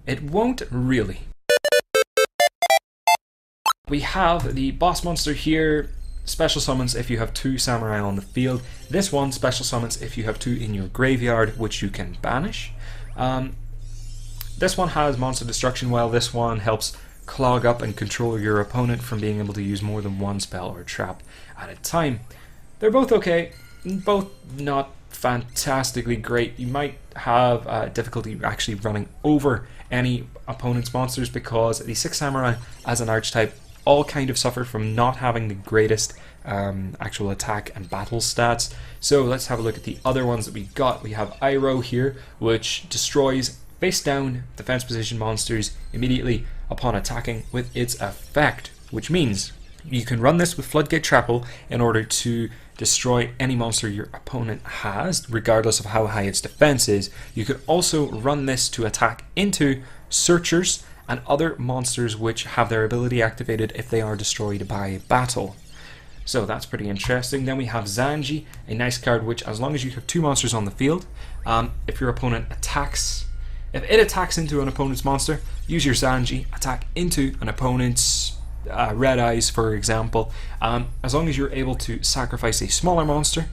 It won't really. We have the boss monster here. Special summons if you have 2 samurai on the field. This one special summons if you have 2 in your graveyard, which you can banish. This one has monster destruction, while this one helps clog up and control your opponent from being able to use more than one spell or trap at a time. They're both okay, both not fantastically great. You might have difficulty actually running over any opponent's monsters because the 6 samurai as an archetype all kind of suffer from not having the greatest actual attack and battle stats. So let's have a look at the other ones that we got. We have Jairo here, which destroys face down defense position monsters immediately upon attacking with its effect, which means you can run this with Floodgate Chapel in order to destroy any monster your opponent has, regardless of how high its defense is. You could also run this to attack into searchers and other monsters which have their ability activated if they are destroyed by battle. So that's pretty interesting. Then we have Zanjeer, a nice card which, as long as you have 2 monsters on the field, if your opponent attacks, if it attacks into an opponent's monster, use your Zanjeer, attack into an opponent's Red Eyes, for example. As long as you're able to sacrifice a smaller monster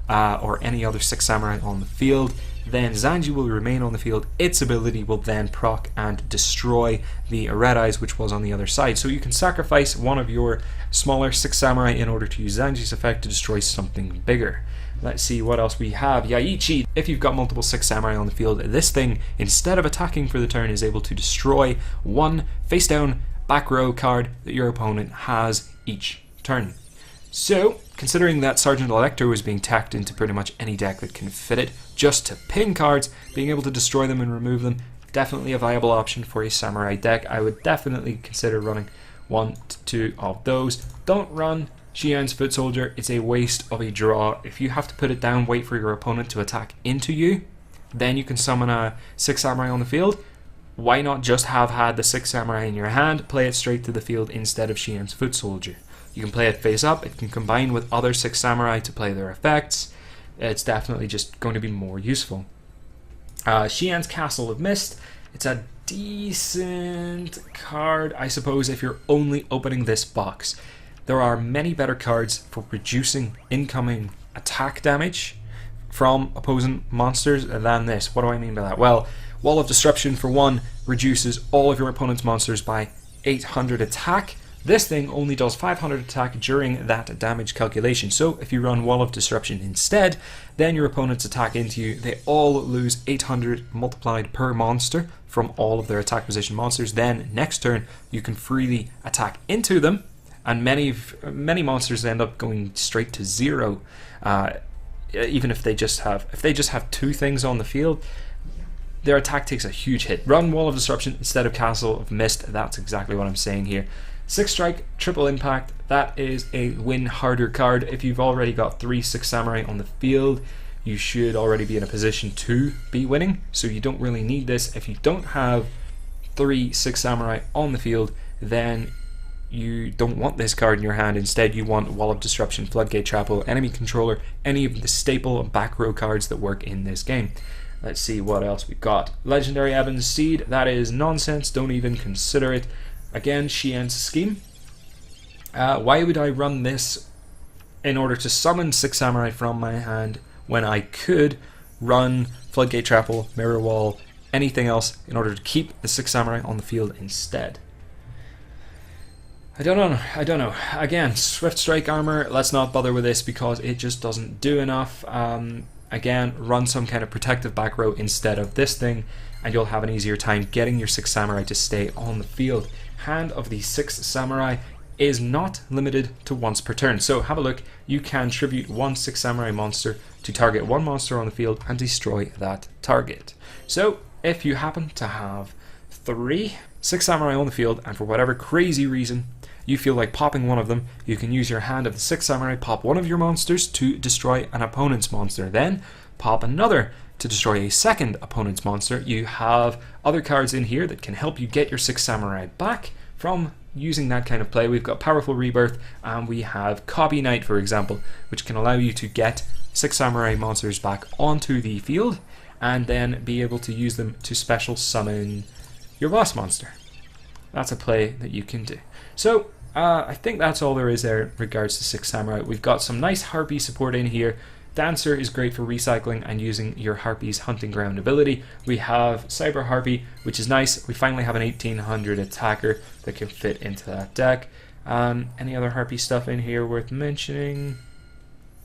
or any other 6 samurai on the field, then Zanjeer will remain on the field. Its ability will then proc and destroy the Red Eyes, which was on the other side. So you can sacrifice one of your smaller 6 samurai in order to use Zanjeer's effect to destroy something bigger. Let's see what else we have. Yaichi. If you've got multiple 6 samurai on the field, this thing, instead of attacking for the turn, is able to destroy 1 face down back row card that your opponent has each turn. So, considering that Sergeant Electro was being tacked into pretty much any deck that can fit it, just to pin cards, being able to destroy them and remove them, definitely a viable option for a samurai deck. I would definitely consider running 1 to 2 of those. Don't run Xian's Foot Soldier, it's a waste of a draw. If you have to put it down, wait for your opponent to attack into you, then you can summon a 6 samurai on the field. Why not just have had the 6 samurai in your hand, play it straight to the field instead of Xian's Foot Soldier? You can play it face up, it can combine with other 6 samurai to play their effects. It's definitely just going to be more useful. Xian's Castle of Mist, it's a decent card, I suppose, if you're only opening this box. There are many better cards for reducing incoming attack damage from opposing monsters than this. What do I mean by that? Well, Wall of Disruption, for one, reduces all of your opponent's monsters by 800 attack. This thing only does 500 attack during that damage calculation. So if you run Wall of Disruption instead, then your opponents attack into you. They all lose 800 multiplied per monster from all of their attack position monsters. Then next turn, you can freely attack into them, and many monsters end up going straight to 0. Even if they just have 2 things on the field, their attack takes a huge hit. Run Wall of Disruption instead of Castle of Mist. That's exactly what I'm saying here. 6 strike, triple impact. That is a win harder card. If you've already got 3 6 samurai on the field, you should already be in a position to be winning. So you don't really need this. If you don't have 3 6 samurai on the field, then you don't want this card in your hand. Instead, you want Wall of Disruption, Floodgate Chapel, Enemy Controller, any of the staple back row cards that work in this game. Let's see what else we got. Legendary Evan's Seed, that is nonsense, don't even consider it. Again, Xian's Scheme. Why would I run this in order to summon 6 samurai from my hand when I could run Floodgate Chapel, Mirror Wall, anything else in order to keep the 6 samurai on the field instead? I don't know. Again, Swift Strike Armor, let's not bother with this because it just doesn't do enough. Again, run some kind of protective back row instead of this thing, and you'll have an easier time getting your 6 samurai to stay on the field. Hand of the 6 samurai is not limited to once per turn, so have a look. You can tribute 1 6 samurai monster to target 1 monster on the field and destroy that target. So if you happen to have 3 6 samurai on the field, and for whatever crazy reason you feel like popping one of them, you can use your Hand of the 6 samurai, pop one of your monsters to destroy an opponent's monster, then pop another to destroy a second opponent's monster. You have other cards in here that can help you get your 6 samurai back from using that kind of play. We've got Powerful Rebirth, and we have Copy Knight, for example, which can allow you to get 6 samurai monsters back onto the field and then be able to use them to special summon your boss monster. That's a play that you can do. So I think that's all there is there in regards to Six Samurai. We've got some nice Harpy support in here. Dancer is great for recycling and using your Harpy's hunting ground ability. We have Cyber Harpy, which is nice. We finally have an 1800 attacker that can fit into that deck. Any other Harpy stuff in here worth mentioning?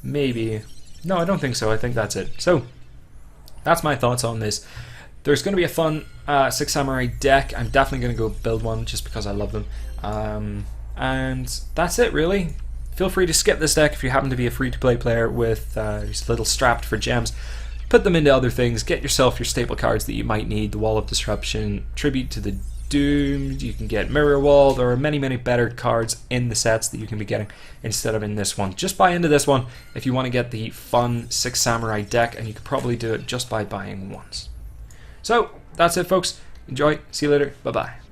Maybe. No, I don't think so. I think that's it. So that's my thoughts on this. There's going to be a fun Six Samurai deck. I'm definitely going to go build one just because I love them. And that's it, really. Feel free to skip this deck if you happen to be a free-to-play player with little strapped for gems. Put them into other things. Get yourself your staple cards that you might need. The Wall of Disruption, Tribute to the Doomed. You can get Mirror Wall. There are many, many better cards in the sets that you can be getting instead of in this one. Just buy into this one if you want to get the fun Six Samurai deck, and you could probably do it just by buying once. So, that's it, folks. Enjoy. See you later. Bye-bye.